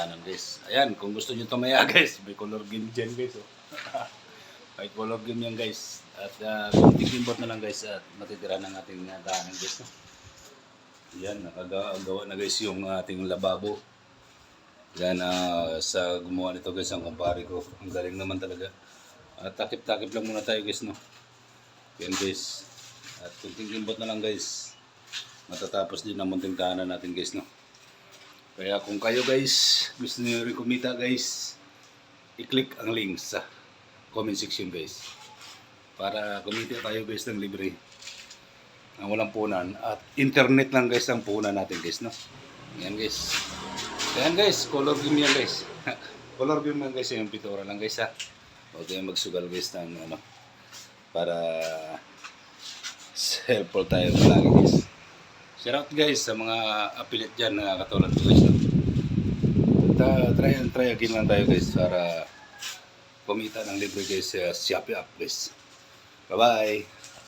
tahanan guys. Ayan, kung gusto nyo tumaya guys, may color game dyan guys. Oh. May color game yan guys. At kung tikimbot na lang guys at matitira ng ating tahanan guys. No? Yan, nakagawa na guys yung ating lababo. Yan, sa gumawa nito guys ang kumpare ko. Ang galing naman talaga. At takip-takip lang muna tayo guys. No? Yan guys. At kung tikimbot na lang guys, matatapos din ang munting tahanan natin guys. No? Kaya kung kayo guys, gusto niyo rin kumita guys, i-click ang link sa comment section guys. Para kumita tayo guys ng libre. Ang walang punan. At internet lang guys ang punan natin guys. No? Yan guys. Yan guys, color game yan guys. Color game lang guys, yung pitura lang guys ha. Huwag kayong magsugal guys ng ano. Para helpful tayo palagi guys. Shout out guys sa mga affiliate dyan na katulad ko guys. Try again lang tayo guys para kumita ng libre guys sa Shopee app guys. Bye bye!